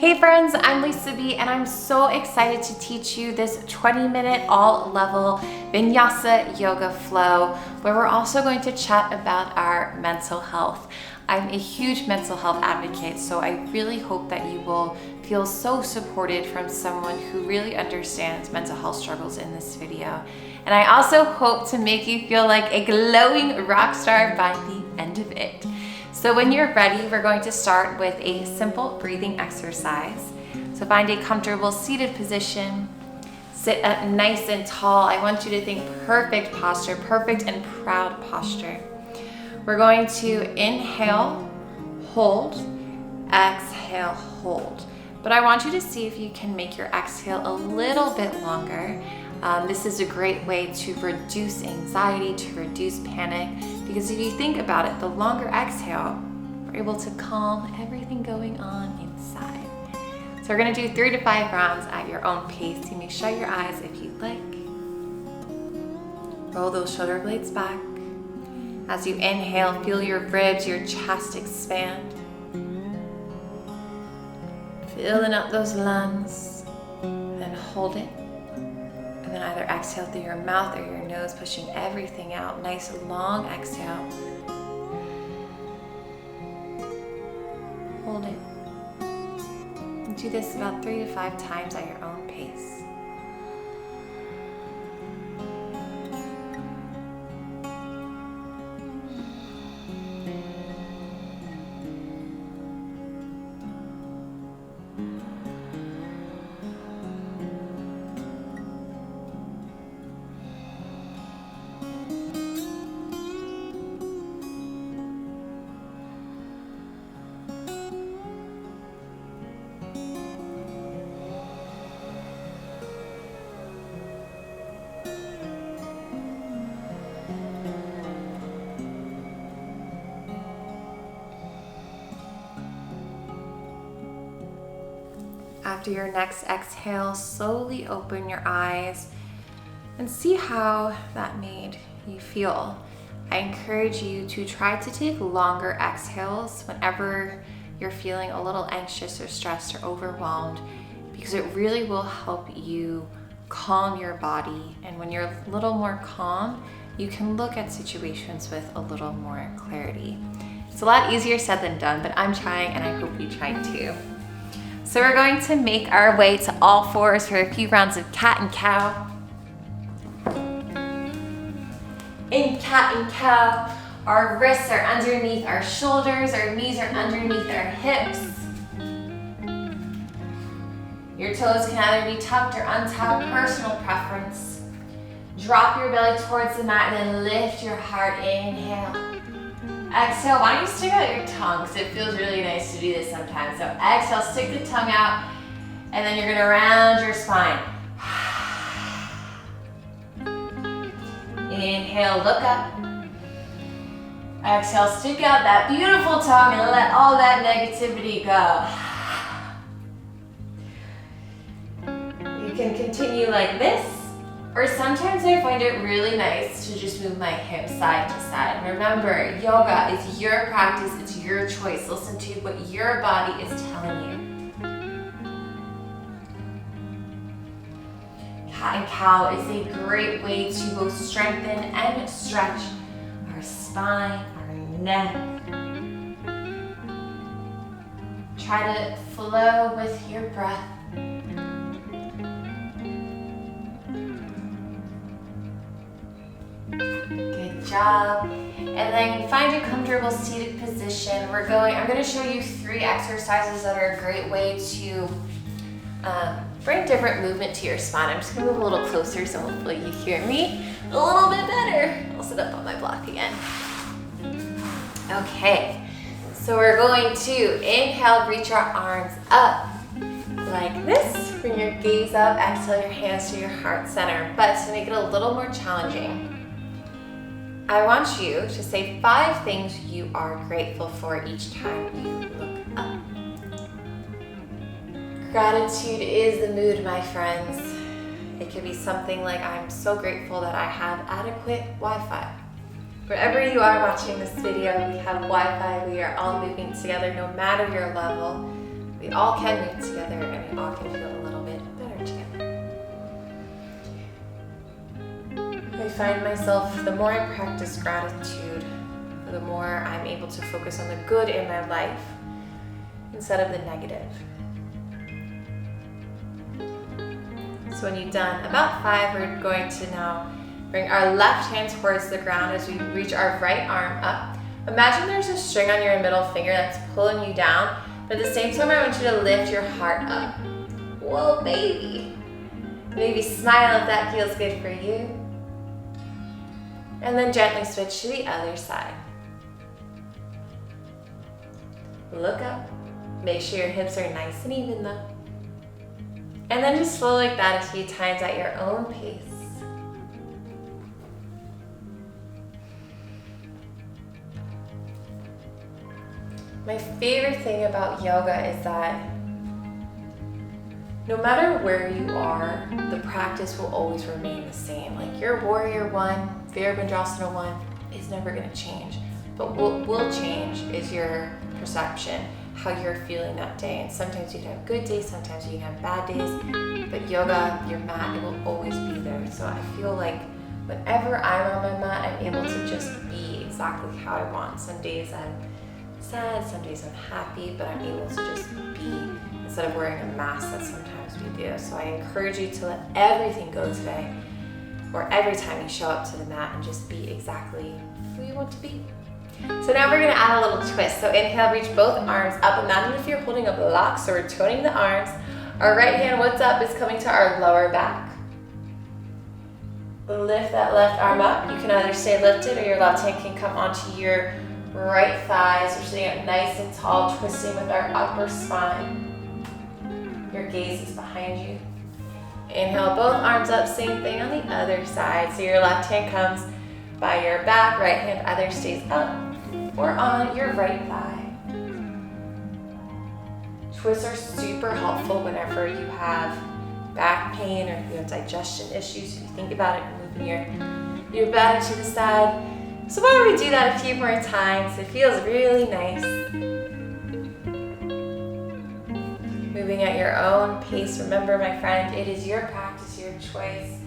Hey friends, I'm Lisa B and I'm so excited to teach you this 20-minute all-level vinyasa yoga flow where we're also going to chat about our mental health. I'm a huge mental health advocate, so I really hope that you will feel so supported from someone who really understands mental health struggles in this video. And I also hope to make you feel like a glowing rock star by the end of it. So when you're ready, we're going to start with a simple breathing exercise. So find a comfortable seated position, sit up nice and tall. I want you to think perfect posture, perfect and proud posture. We're going to inhale, hold, exhale, hold. But I want you to see if you can make your exhale a little bit longer. This is a great way to reduce anxiety, to reduce panic, because if you think about it, the longer exhale, we're able to calm everything going on inside. So we're gonna do 3 to 5 rounds at your own pace. You may shut your eyes if you'd like. Roll those shoulder blades back. As you inhale, feel your ribs, your chest expand. Filling up those lungs, then hold it. And then either exhale through your mouth or your nose, pushing everything out. Nice long exhale. Hold it. And do this about 3 to 5 times at your own pace. After your next exhale, slowly open your eyes and see how that made you feel. I encourage you to try to take longer exhales whenever you're feeling a little anxious or stressed or overwhelmed, because it really will help you calm your body. And when you're a little more calm, you can look at situations with a little more clarity. It's a lot easier said than done, but I'm trying and I hope you try too. So we're going to make our way to all fours for a few rounds of cat and cow. In cat and cow, our wrists are underneath our shoulders, our knees are underneath our hips. Your toes can either be tucked or untucked, personal preference. Drop your belly towards the mat and then lift your heart. Inhale. Exhale, why don't you stick out your tongue, because it feels really nice to do this sometimes. So exhale, stick the tongue out, and then you're gonna round your spine. Inhale, look up. Exhale, stick out that beautiful tongue and let all that negativity go. You can continue like this, or sometimes I find it really nice to just move my hips side to side. Remember, yoga is your practice, it's your choice. Listen to what your body is telling you. Cat and cow is a great way to both strengthen and stretch our spine, our neck. Try to flow with your breath. Good job. And then find a comfortable seated position. I'm going to show you 3 exercises that are a great way to bring different movement to your spine. I'm just going to move a little closer so hopefully you hear me a little bit better. I'll sit up on my block again. Okay, so we're going to inhale, reach our arms up like this. Bring your gaze up, exhale your hands to your heart center. But to make it a little more challenging, I want you to say 5 things you are grateful for each time you look up. Gratitude is the mood, my friends. It could be something like, I'm so grateful that I have adequate Wi-Fi. Wherever you are watching this video, we have Wi-Fi. We are all moving together no matter your level. We all can move together, and we all can feel a little bit better together. I find myself, the more I practice gratitude, the more I'm able to focus on the good in my life instead of the negative. So when you've done about 5, we're going to now bring our left hand towards the ground as we reach our right arm up. Imagine there's a string on your middle finger that's pulling you down, but at the same time I want you to lift your heart up. Whoa, baby. Maybe smile if that feels good for you. And then gently switch to the other side. Look up. Make sure your hips are nice and even though. And then just flow like that a few times at your own pace. My favorite thing about yoga is that no matter where you are, the practice will always remain the same. Like your Warrior 1, Virabhadrasana 1 is never going to change. But what will change is your perception, how you're feeling that day. And sometimes you can have good days, sometimes you can have bad days. But yoga, your mat, it will always be there. So I feel like whenever I'm on my mat, I'm able to just be exactly how I want. Some days I'm sad, some days I'm happy, but I'm able to just be instead of wearing a mask that sometimes we do. So I encourage you to let everything go today, or every time you show up to the mat, and just be exactly who you want to be. So now we're gonna add a little twist. So inhale, reach both arms up. Imagine if you're holding a block, so we're toning the arms. Our right hand, what's up, is coming to our lower back. Lift that left arm up. You can either stay lifted or your left hand can come onto your right thighs. We're sitting up nice and tall, twisting with our upper spine. Your gaze is behind you. Inhale, both arms up, same thing on the other side. So your left hand comes by your back, right hand either stays up or on your right thigh. Twists are super helpful whenever you have back pain or if you have digestion issues. If you think about it, moving your back to the side. So why don't we do that a few more times? It feels really nice. Moving at your own pace. Remember, my friend, it is your practice, your choice.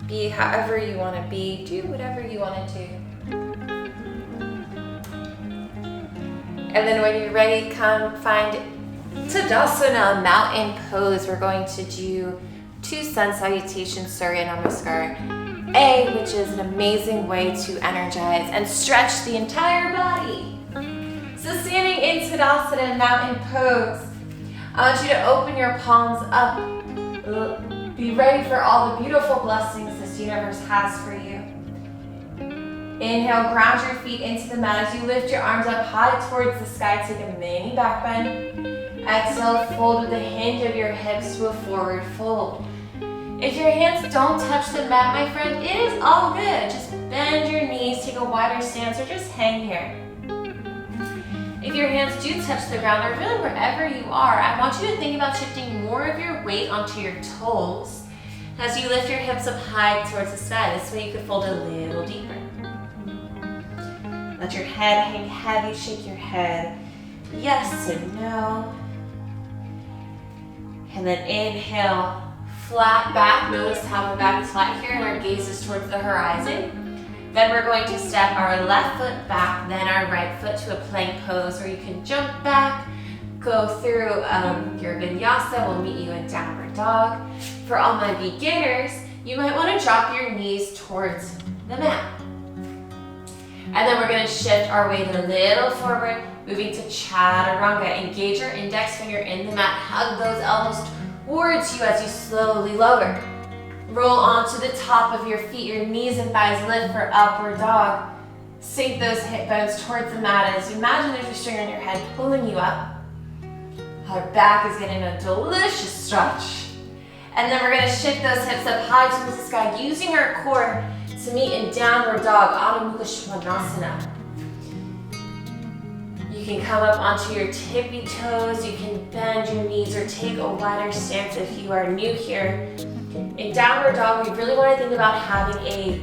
Be however you want to be. Do whatever you want to do. And then when you're ready, come find Tadasana, mountain pose. We're going to do 2 sun salutations, Surya Namaskar. A, which is an amazing way to energize and stretch the entire body. So standing in Tadasana, mountain pose, I want you to open your palms up. Be ready for all the beautiful blessings this universe has for you. Inhale, ground your feet into the mat as you lift your arms up high towards the sky. Take a mini back bend. Exhale, fold with the hinge of your hips to a forward fold. If your hands don't touch the mat, my friend, it is all good. Just bend your knees, take a wider stance, or just hang here. If your hands do touch the ground, or really wherever you are, I want you to think about shifting more of your weight onto your toes as you lift your hips up high towards the sky. This way you can fold a little deeper. Let your head hang heavy, shake your head yes and no. And then inhale, flat back. Notice how the back is flat here and our gaze is towards the horizon. Then we're going to step our left foot back, then our right foot to a plank pose where you can jump back, go through your vinyasa. We'll meet you in downward dog. For all my beginners, you might want to drop your knees towards the mat. And then we're going to shift our weight a little forward, moving to chaturanga. Engage your index finger in the mat. Hug those elbows towards you as you slowly lower. Roll onto the top of your feet. Your knees and thighs lift for upward dog. Sink those hip bones towards the mat as you imagine there's a string on your head pulling you up. Our back is getting a delicious stretch. And then we're going to shift those hips up high towards the sky, using our core to meet in downward dog, Adho Mukha Svanasana. You can come up onto your tippy toes, you can bend your knees or take a wider stance if you are new here. In downward dog, we really want to think about having a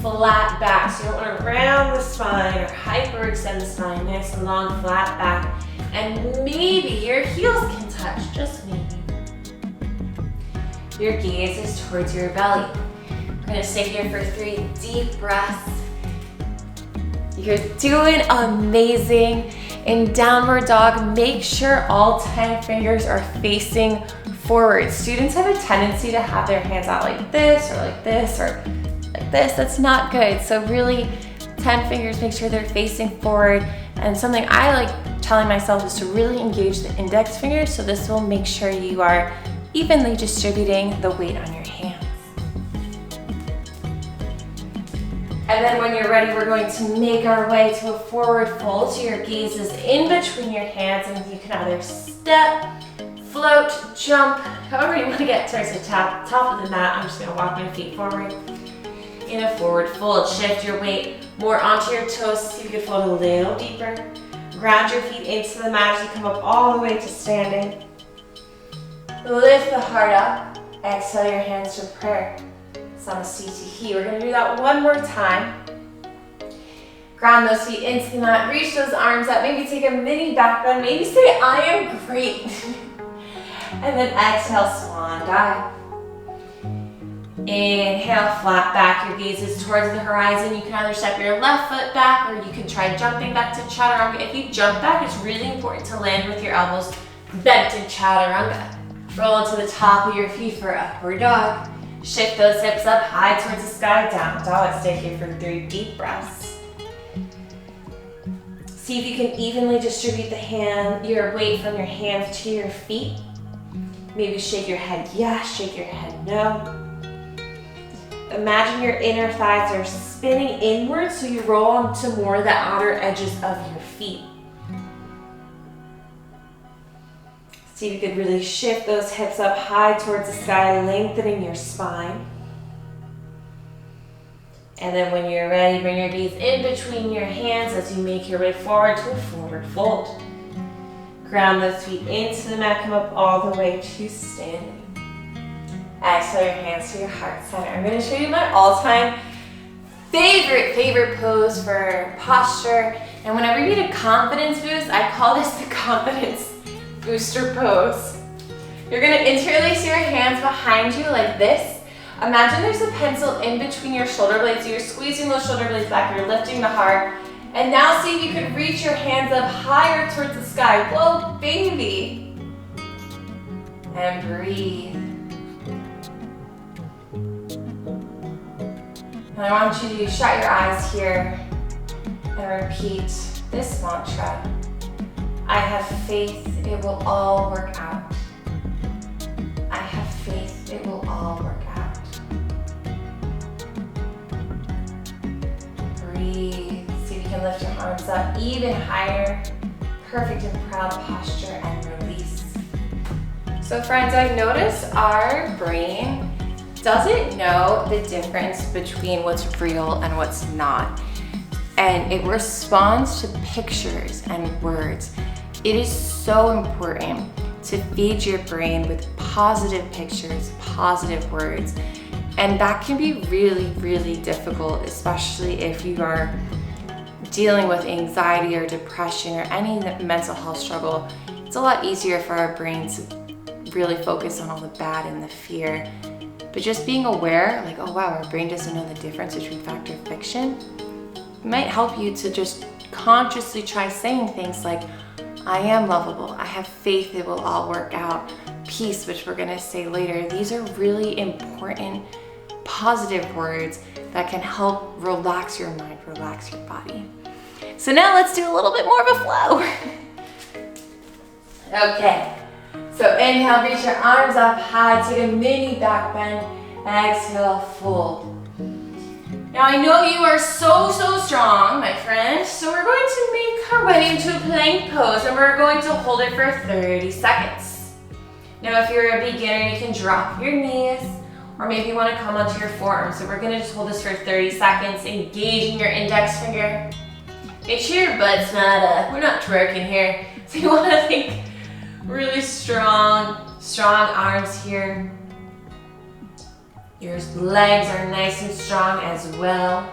flat back. So you don't want to round the spine or hyperextend the spine. Nice and long, flat back. And maybe your heels can touch, just maybe. Your gaze is towards your belly. We're gonna stay here for 3 deep breaths. You're doing amazing. In downward dog, make sure all 10 fingers are facing forward. Students have a tendency to have their hands out like this or like this or like this. That's not good. So really 10 fingers, make sure they're facing forward. And something I like telling myself is to really engage the index fingers. So this will make sure you are evenly distributing the weight on your hands. And then when you're ready, we're going to make our way to a forward fold. So your gaze is in between your hands and you can either step, float, jump, however you want to get towards the top of the mat. I'm just gonna walk my feet forward. In a forward fold, shift your weight more onto your toes. See if you can fold a little deeper. Ground your feet into the mat as you come up all the way to standing. Lift the heart up. Exhale your hands to prayer. Samastitihi. We're gonna do that one more time. Ground those feet into the mat. Reach those arms up. Maybe take a mini back bend. Maybe say, I am great. And then exhale, swan dive. Inhale, flat back. Your gaze is towards the horizon. You can either step your left foot back or you can try jumping back to chaturanga. If you jump back, it's really important to land with your elbows bent in chaturanga. Roll into the top of your feet for upward dog. Shift those hips up high towards the sky, down dog. Stay here for 3 deep breaths. See if you can evenly distribute your weight from your hands to your feet. Maybe shake your head yes, shake your head no. Imagine your inner thighs are spinning inward so you roll onto more of the outer edges of your feet. See if you could really shift those hips up high towards the sky, lengthening your spine. And then when you're ready, bring your gaze in between your hands as you make your way forward to a forward fold. Ground those feet into the mat, come up all the way to standing. Exhale your hands to your heart center. I'm going to show you my all-time favorite pose for posture. And whenever you need a confidence boost, I call this the confidence booster pose. You're going to interlace your hands behind you like this. Imagine there's a pencil in between your shoulder blades. So you're squeezing those shoulder blades back. You're lifting the heart. And now see if you could reach your hands up higher towards the sky. Whoa, baby. And breathe. And I want you to shut your eyes here and repeat this mantra. I have faith it will all work out. I have faith it will all work out. Breathe. See if you can lift your arms up even higher. Perfect and proud posture and release. So friends, I've noticed our brain doesn't know the difference between what's real and what's not. And it responds to pictures and words. It is so important to feed your brain with positive pictures, positive words. And that can be really, really difficult, especially if you are dealing with anxiety or depression or any mental health struggle. It's a lot easier for our brains to really focus on all the bad and the fear. But just being aware, like, oh wow, our brain doesn't know the difference between fact or fiction, might help you to just consciously try saying things like, I am lovable, I have faith it will all work out, peace, which we're gonna say later. These are really important, positive words that can help relax your mind, relax your body. So now let's do a little bit more of a flow. Okay, so inhale, reach your arms up high, take a mini back bend, exhale, fold. Now I know you are so strong, my friend, so we're going to make our way into a plank pose and we're going to hold it for 30 seconds. Now if you're a beginner, you can drop your knees or maybe you want to come onto your forearms. So we're going to just hold this for 30 seconds, engaging your index finger. Make sure your butt's not, we're not twerking here. So you want to think really strong arms here. Your legs are nice and strong as well.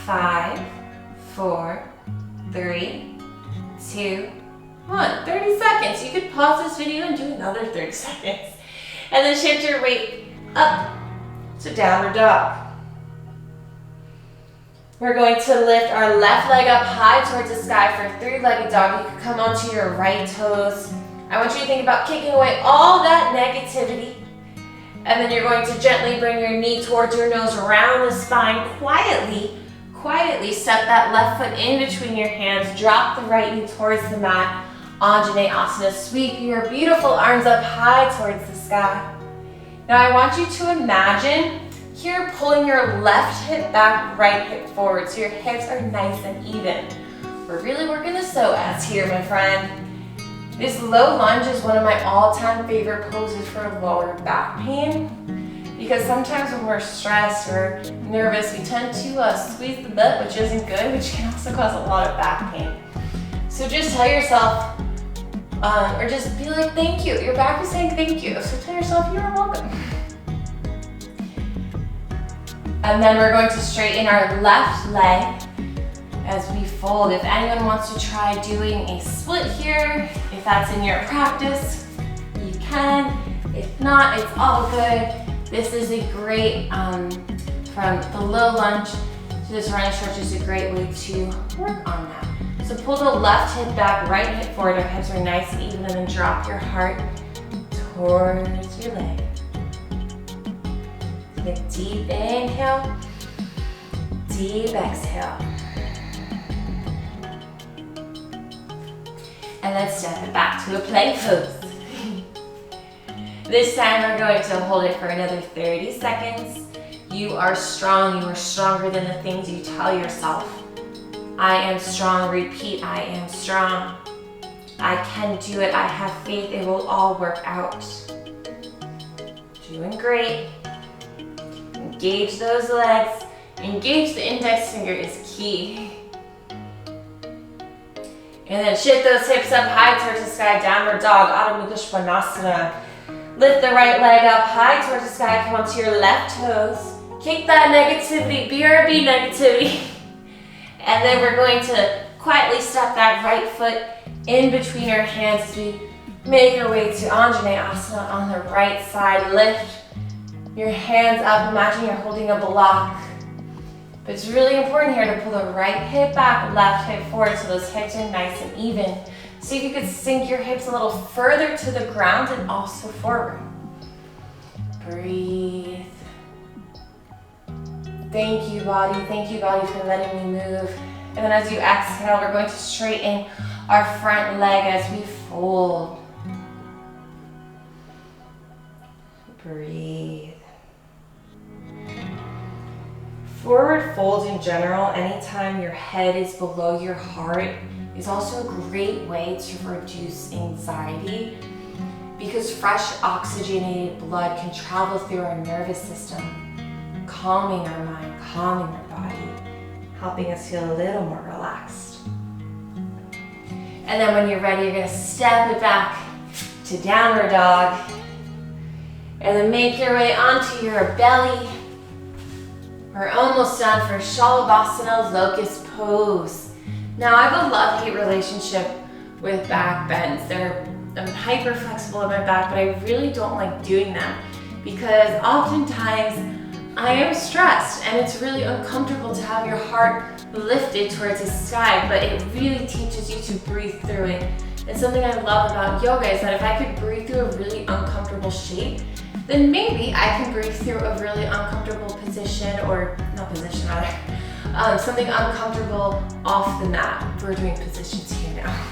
5, 4, 3, 2, Come on, 30 seconds. You could pause this video and do another 30 seconds. And then shift your weight up to downward dog. We're going to lift our left leg up high towards the sky for three-legged dog. You can come onto your right toes. I want you to think about kicking away all that negativity. And then you're going to gently bring your knee towards your nose, around the spine, quietly step that left foot in between your hands, drop the right knee towards the mat, Anjaneyasana. Sweep your beautiful arms up high towards the sky. Now I want you to imagine here pulling your left hip back, right hip forward, so your hips are nice and even. We're really working the psoas here, my friend. This low lunge is one of my all-time favorite poses for lower back pain, because sometimes when we're stressed or nervous, we tend to squeeze the butt, which isn't good, which can also cause a lot of back pain. So just tell yourself, or just be like, thank you. Your back is saying thank you, so tell yourself you're welcome. And then we're going to straighten our left leg as we fold. If anyone wants to try doing a split here, if that's in your practice, you can. If not, it's all good. This is a great, from the low lunge to this running stretch is a great way to work on that. So pull the left hip back, right hip forward. Our hips are nice and even, and then drop your heart towards your leg. Take a deep inhale, deep exhale. And then step it back to a plank pose. This time we're going to hold it for another 30 seconds. You are strong. You are stronger than the things you tell yourself. I am strong. Repeat, I am strong. I can do it. I have faith. It will all work out. Doing great. Engage those legs. Engage the index finger is key. And then shift those hips up high towards the sky, downward dog, Adho Mukha Svanasana. Lift the right leg up high towards the sky, come onto your left toes. Kick that negativity, BRB negativity. And then we're going to quietly step that right foot in between our hands as we make our way to Anjaneyasana on the right side. Lift your hands up, imagine you're holding a block. But it's really important here to pull the right hip back, left hip forward so those hips are nice and even. See if you could sink your hips a little further to the ground and also forward. Breathe. Thank you, body for letting me move. And then as you exhale, we're going to straighten our front leg as we fold. Breathe. Forward fold in general, anytime your head is below your heart, is also a great way to reduce anxiety because fresh oxygenated blood can travel through our nervous system, calming our mind, calming our body, helping us feel a little more relaxed. And then when you're ready, you're going to step it back to downward dog and then make your way onto your belly. We're almost done for Shalabhasana, locust pose. Now I have a love-hate relationship with back bends. I'm hyper flexible in my back, but I really don't like doing them because oftentimes I am stressed and it's really uncomfortable to have your heart lifted towards the sky, but it really teaches you to breathe through it. And something I love about yoga is that if I could breathe through a really uncomfortable shape, then maybe I can breathe through a really uncomfortable position, or not position rather, something uncomfortable off the mat. We're doing positions here now.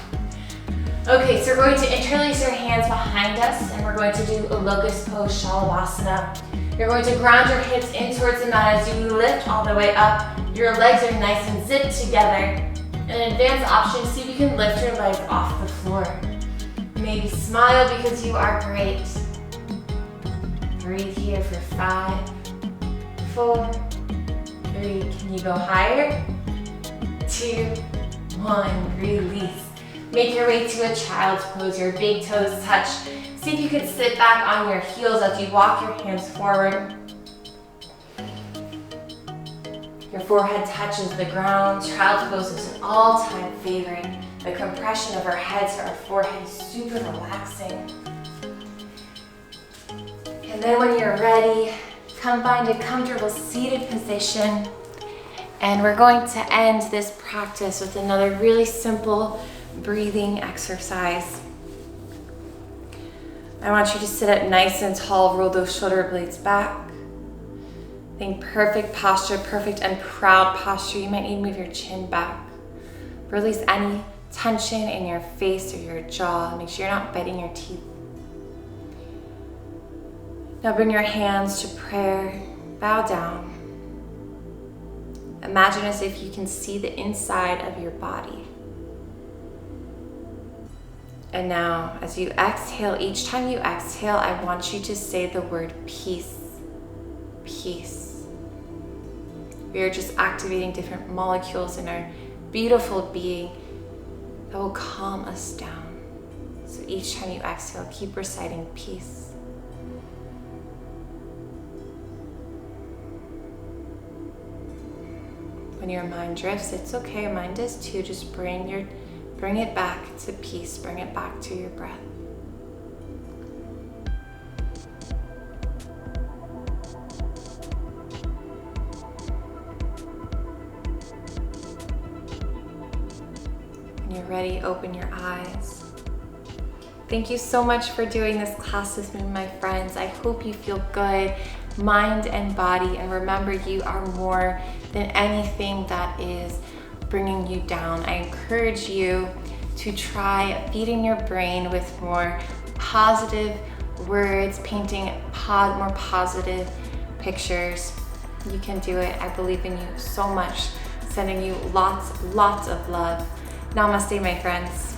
Okay, so we're going to interlace your hands behind us and we're going to do a locust pose, Shalabhasana. You're going to ground your hips in towards the mat as you lift all the way up. Your legs are nice and zipped together. An advanced option, see if you can lift your legs off the floor. Maybe smile because you are great. Breathe here for 5, 4, 3. Can you go higher? 2, 1. Release. Make your way to a child's pose. Your big toes touch. See if you can sit back on your heels as you walk your hands forward. Your forehead touches the ground. Child's pose is an all-time favorite. The compression of our head to our forehead is super relaxing. And then when you're ready, come find a comfortable seated position. And we're going to end this practice with another really simple breathing exercise. I want you to sit up nice and tall, roll those shoulder blades back. Think perfect posture, perfect and proud posture. You might need to move your chin back. Release any tension in your face or your jaw. Make sure you're not biting your teeth. Now bring your hands to prayer. Bow down. Imagine as if you can see the inside of your body. And now, as you exhale, each time you exhale, I want you to say the word peace. Peace. We are just activating different molecules in our beautiful being that will calm us down. So each time you exhale, keep reciting peace. When your mind drifts, it's okay, mine does too. Just bring it back to peace, bring it back to your breath. When you're ready, open your eyes. Thank you so much for doing this class with me, my friends. I hope you feel good, mind and body, and remember, you are more than anything that is bringing you down. I encourage you to try feeding your brain with more positive words, painting more positive pictures. You can do it. I believe in you so much. Sending you lots of love. Namaste, my friends.